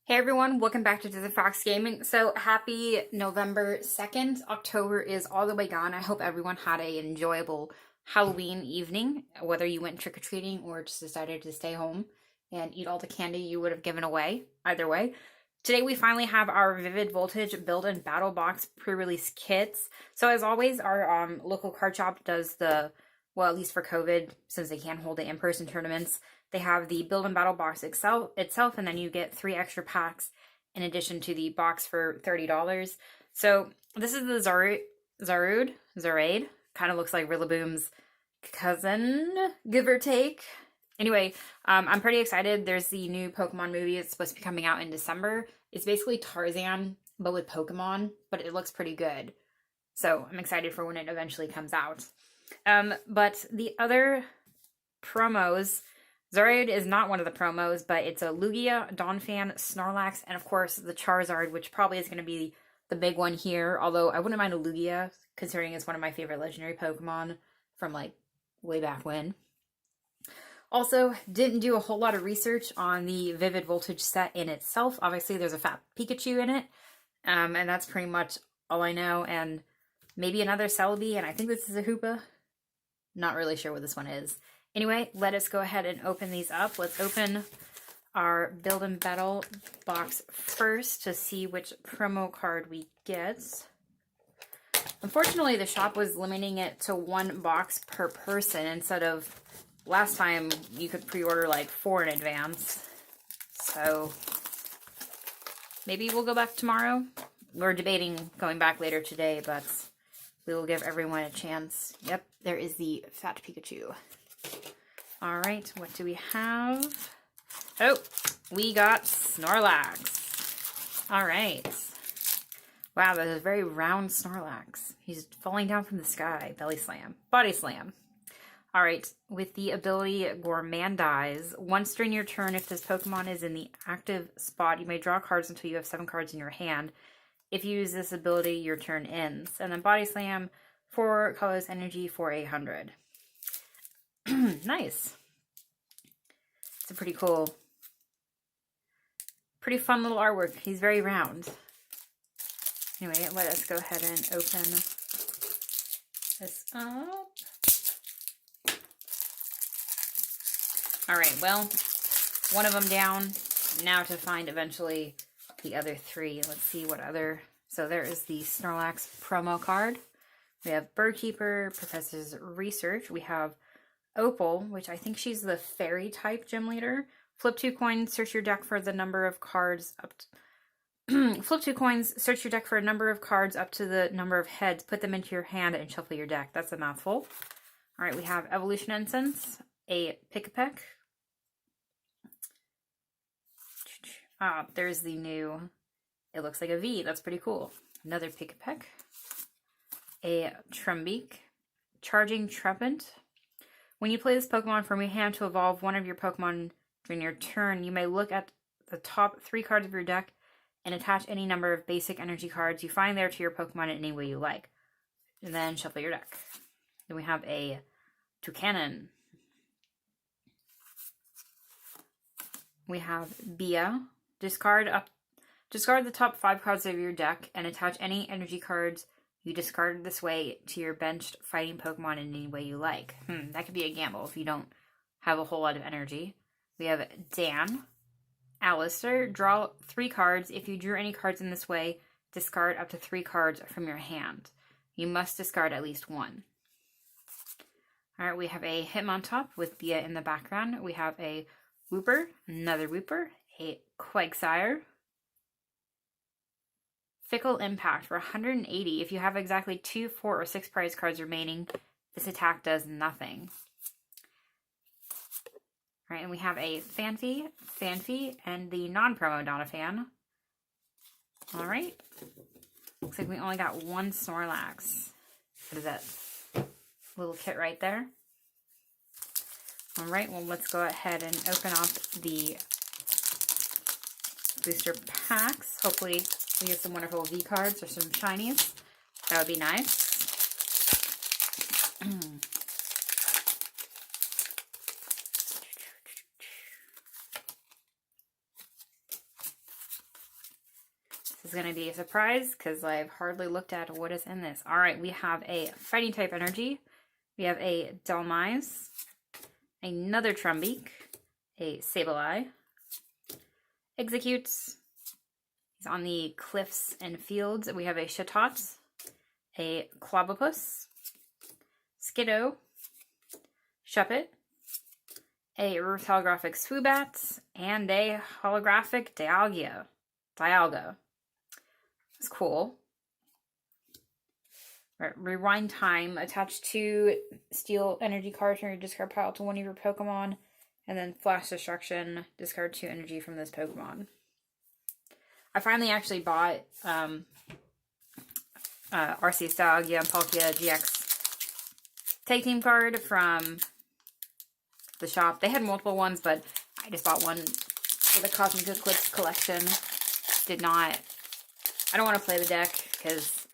Hey everyone, welcome back to Desert Fox Gaming. So happy November 2nd. October is all the way gone. I hope everyone had an enjoyable Halloween evening, whether you went trick-or-treating or just decided to stay home and eat all the candy you would have given away. Either way. Today we finally have our Vivid Voltage Build and Battle Box pre-release kits. So as always, our local card shop does well, at least for COVID, since they can't hold the in-person tournaments, they have the Build and Battle box itself, and then you get 3 extra packs in addition to the box for $30. So this is the Zarude. Kind of looks like Rillaboom's cousin, give or take. Anyway, I'm pretty excited. There's the new Pokemon movie. It's supposed to be coming out in December. It's basically Tarzan, but with Pokemon, but it looks pretty good. So I'm excited for when it eventually comes out. But the other promos, Zarude is not one of the promos, but it's a Lugia, Donphan, Snorlax, and of course the Charizard, which probably is going to be the big one here. Although I wouldn't mind a Lugia, considering it's one of my favorite legendary Pokemon from like way back when. Also, didn't do a whole lot of research on the Vivid Voltage set in itself. Obviously, there's a fat Pikachu in it, and that's pretty much all I know. And maybe another Celebi, and I think this is a Hoopa. Not really sure what this one is. Anyway, let us go ahead and open these up. Let's open our Build and Battle box first to see which promo card we get. Unfortunately, the shop was limiting it to 1 box per person instead of last time you could pre-order like 4 in advance. So maybe we'll go back tomorrow. We're debating going back later today, but we will give everyone a chance. Yep, there is the fat Pikachu. All right, what do we have? Oh, we got Snorlax. All right. Wow, that is a very round Snorlax. He's falling down from the sky. Belly slam. Body slam. All right, with the ability Gourmandize, once during your turn, if this Pokemon is in the active spot, you may draw cards until you have 7 cards in your hand. If you use this ability, your turn ends. And then Body Slam, 4 colors energy for 800. Nice. It's a pretty cool, pretty fun little artwork. He's very round. Anyway, let us go ahead and open this up. Alright, well, one of them down. Now to find eventually the other 3. Let's see what other... So there is the Snorlax promo card. We have Birdkeeper, Professor's Research. We have Opal, which I think she's the fairy type gym leader. Flip 2 coins, search your deck for the number of cards up to... Flip 2 coins, search your deck for a number of cards up to the number of heads. Put them into your hand and shuffle your deck. That's a mouthful. Alright, we have Evolution Incense, a Pick-a-Peck. There's the new... It looks like a V. That's pretty cool. Another Pick-a-Peck. A Trumbeak. Charging Trumpet. When you play this Pokemon from your hand to evolve one of your Pokemon during your turn, you may look at the top 3 cards of your deck and attach any number of basic energy cards you find there to your Pokemon in any way you like. And then shuffle your deck. Then we have a Toucanon. We have Bia. Discard the top 5 cards of your deck and attach any energy cards you discarded this way to your benched fighting Pokemon in any way you like. That could be a gamble if you don't have a whole lot of energy. We have Dan. Alistair. Draw 3 cards. If you drew any cards in this way, discard up to 3 cards from your hand. You must discard at least 1. Alright, we have a Hitmontop with Bia in the background. We have a Wooper, another Wooper, a Quagsire. Fickle Impact for 180. If you have exactly 2, 4, or 6 prize cards remaining, this attack does nothing. Alright, and we have a Fanfi, and the non-promo Donphan. Alright. Looks like we only got 1 Snorlax. What is that little kit right there? Alright, well let's go ahead and open up the booster packs. Hopefully we get some wonderful V cards or some shinies. That would be nice. This is going to be a surprise because I've hardly looked at what is in this. All right, we have a fighting type energy. We have a Delmise, another Trumbeak, a Sableye, Executes. He's on the cliffs and fields. We have a Chatot, a Clobopus, Skiddo, Shuppet, a reverse holographic Swoobat, and a holographic Dialga. That's cool. Right, rewind time. Attach 2 steel energy cards from your discard pile to one of your Pokemon. And then Flash Destruction. Discard 2 energy from this Pokemon. I finally actually bought Arceus Dialga and Palkia GX Tag Team card from the shop. They had multiple ones, but I just bought one for the Cosmic Eclipse collection. I don't want to play the deck because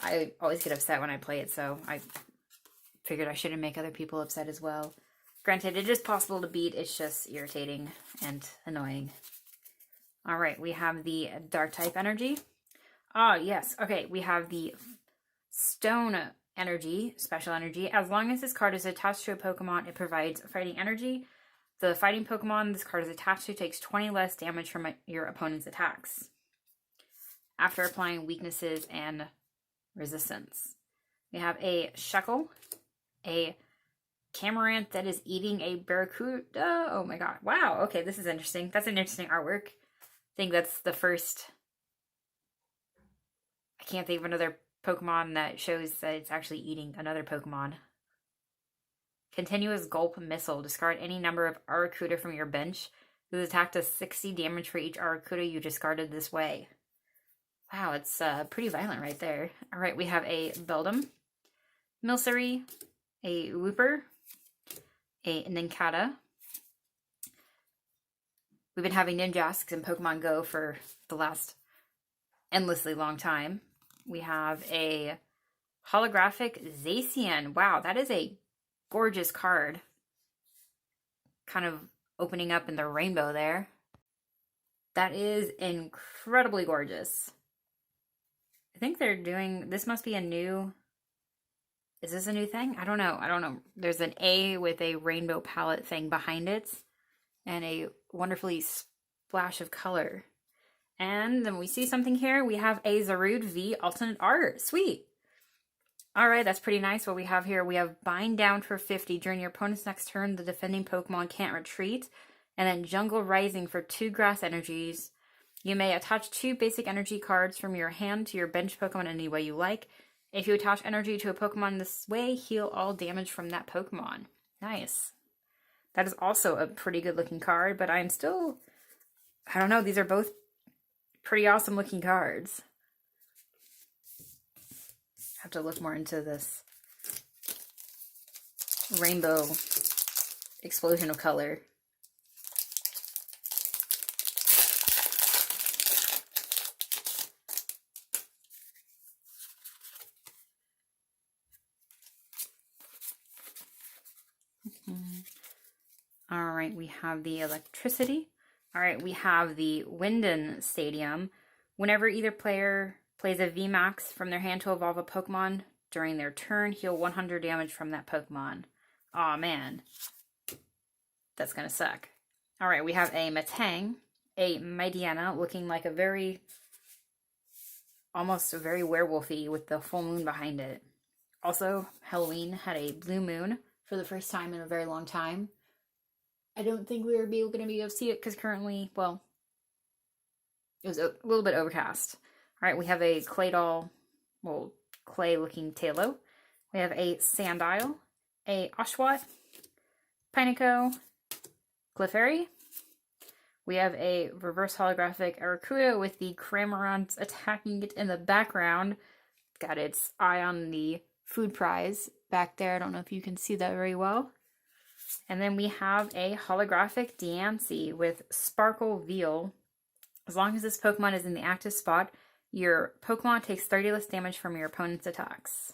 I always get upset when I play it, so I figured I shouldn't make other people upset as well. Granted, it is possible to beat, it's just irritating and annoying. Alright, we have the Dark type energy. Oh, yes. Okay, we have the Stone energy, special energy. As long as this card is attached to a Pokemon, it provides fighting energy. The fighting Pokemon this card is attached to takes 20 less damage from your opponent's attacks after applying weaknesses and resistance. We have a Shuckle, a Camarant that is eating a Barracuda. Oh my god. Wow. Okay, this is interesting. That's an interesting artwork. I think that's the first... I can't think of another Pokemon that shows that it's actually eating another Pokemon. Continuous Gulp Missile. Discard any number of Arrokuda from your bench. Whose attack does 60 damage for each Arrokuda you discarded this way. Wow, it's pretty violent right there. Alright, we have a Beldum, Milcery, a Wooper, a Nincada. We've been having Ninjasks in Pokemon Go for the last endlessly long time. We have a holographic Zacian. Wow, that is a gorgeous card. Kind of opening up in the rainbow there. That is incredibly gorgeous. I think they're doing, this must be a new, is this a new thing? I don't know. There's an A with a rainbow palette thing behind it and a wonderfully splash of color. And then we see something here. We have a Zarude V alternate art. Sweet. All right, that's pretty nice. What we have here, we have Bind Down for 50. During your opponent's next turn, the defending Pokemon can't retreat. And then Jungle Rising for 2 grass energies. You may attach 2 basic energy cards from your hand to your bench Pokemon any way you like. If you attach energy to a Pokemon this way, heal all damage from that Pokemon. Nice. That is also a pretty good looking card, but I'm still, I don't know, these are both pretty awesome looking cards. Have to look more into this rainbow explosion of color. All right, we have the electricity. All right, we have the Winden Stadium. Whenever either player plays a VMAX from their hand to evolve a Pokemon during their turn, heal 100 damage from that Pokemon. Aw, man. That's gonna suck. All right, we have a Metang, a Mightyena, looking like a very, almost a very werewolfy with the full moon behind it. Also, Halloween had a blue moon for the first time in a very long time. I don't think we were going to be able to see it because currently, well, it was a little bit overcast. All right, we have a Claydol, well, clay-looking Tailo. We have a Sandile, a Oshawott, Pineco, Clefairy. We have a reverse holographic Arrokuda with the Cramorants attacking it in the background. Got its eye on the food prize back there. I don't know if you can see that very well. And then we have a holographic Diancie with Sparkle Veil. As long as this Pokemon is in the active spot, your Pokemon takes 30 less damage from your opponent's attacks.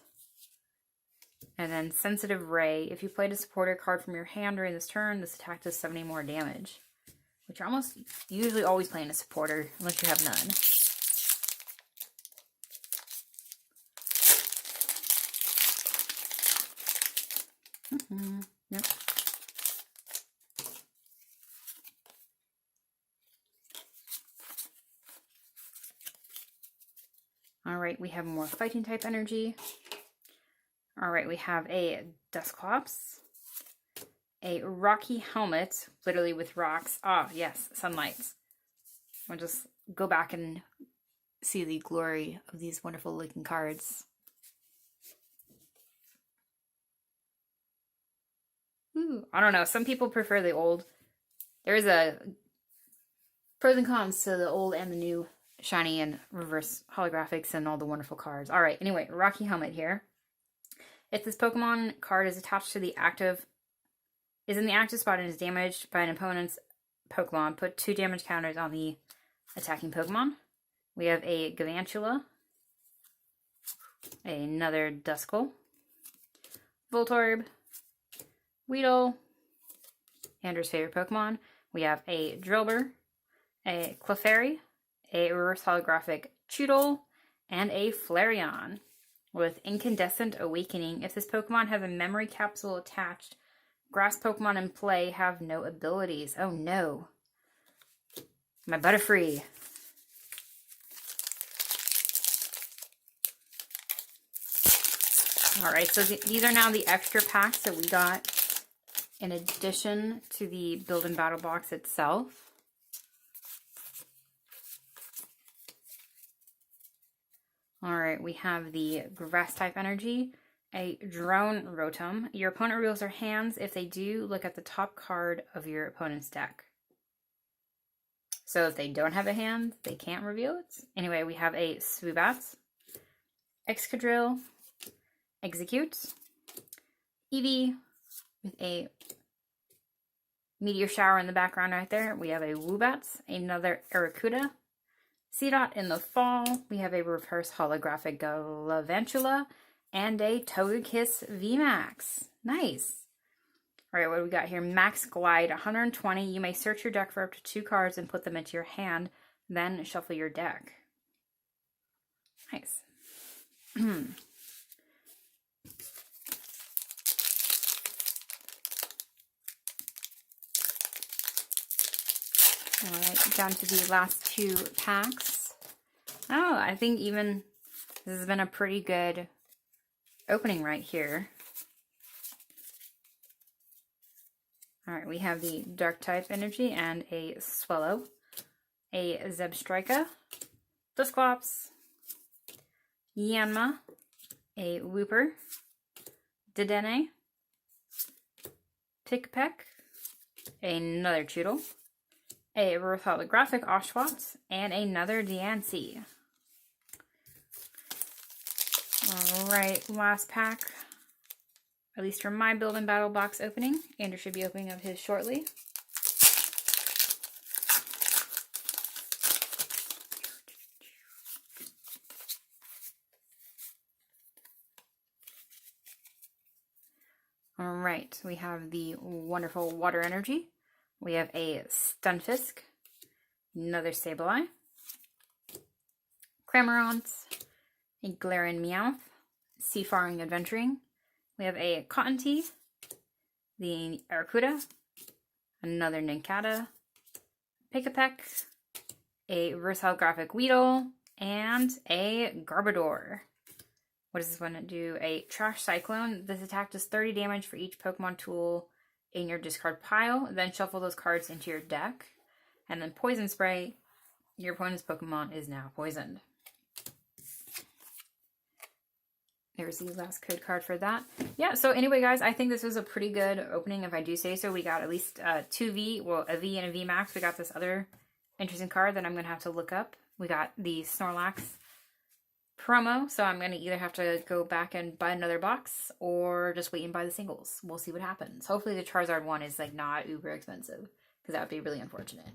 And then Sensitive Ray. If you played a supporter card from your hand during this turn, this attack does 70 more damage. Which you're almost usually always playing a supporter, unless you have none. Yep. Alright, we have more fighting type energy. Alright, we have a Dusclops, a Rocky Helmet, literally with rocks. Ah, yes, sunlights. We'll just go back and see the glory of these wonderful looking cards. Ooh, I don't know. Some people prefer the old. There's a pros and cons to the old and the new shiny and reverse holographics and all the wonderful cards. All right. Anyway, Rocky Helmet here. If this Pokemon card is attached to the active, is in the active spot and is damaged by an opponent's Pokemon, put 2 damage counters on the attacking Pokemon. We have a Galvantula, another Duskull, Voltorb, Weedle, Andrew's favorite Pokemon. We have a Drillbur, a Clefairy, a reverse holographic Choodle, and a Flareon with Incandescent Awakening. If this Pokemon has a memory capsule attached, grass Pokemon in play have no abilities. Oh no. My Butterfree. Alright, so these are now the extra packs that we got in addition to the Build and Battle box itself. Alright, we have the Grass type energy, a Drone Rotom. Your opponent reveals their hands. If they do, look at the top card of your opponent's deck. So if they don't have a hand, they can't reveal it. Anyway, we have a Swoobat, Excadrill, Execute, Eevee with a meteor shower in the background right there. We have a Woobat, another Arrokuda, Seedot in the fall. We have a reverse holographic Galvantula and a Togekiss VMAX. Nice. All right, what do we got here? Max Glide, 120. You may search your deck for up to 2 cards and put them into your hand, then shuffle your deck. Nice. All right, down to the last 2 packs. Oh, I think even this has been a pretty good opening right here. All right, we have the Dark type energy and a Swallow, a Zebstrika, Dusclops, Yanma, a Wooper, Dedenne, Pikpak, another Choodle, a reverse holographic Oshawott, and another Diancie. Alright, last pack. At least for my Build and Battle box opening. Andrew should be opening up his shortly. Alright, we have the wonderful Water Energy. We have a Stunfisk, another Sableye, Cramorant, a Galarian Meowth, Seafaring Adventuring. We have a Cottonee, the Arrokuda, another Nincada, Pikpak, a reverse holographic Weedle, and a Garbodor. What does this one do? A Trash Cyclone. This attack does 30 damage for each Pokemon tool in your discard pile. Then shuffle those cards into your deck. And then Poison Spray. Your opponent's Pokemon is now poisoned. There's the last code card for that. Yeah, so anyway, guys, I think this was a pretty good opening, if I do say so. We got at least 2 V, well, a V and a V Max. We got this other interesting card that I'm going to have to look up. We got the Snorlax promo, so I'm going to either have to go back and buy another box or just wait and buy the singles. We'll see what happens. Hopefully the Charizard one is like not uber expensive, because that would be really unfortunate.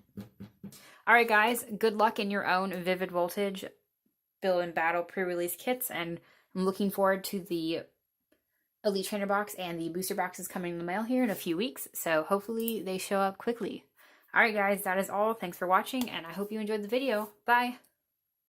All right, guys, good luck in your own Vivid Voltage Build and Battle pre-release kits, and I'm looking forward to the Elite Trainer box and the booster boxes coming in the mail here in a few weeks, so hopefully they show up quickly. All right, guys, that is all. Thanks for watching, and I hope you enjoyed the video. Bye!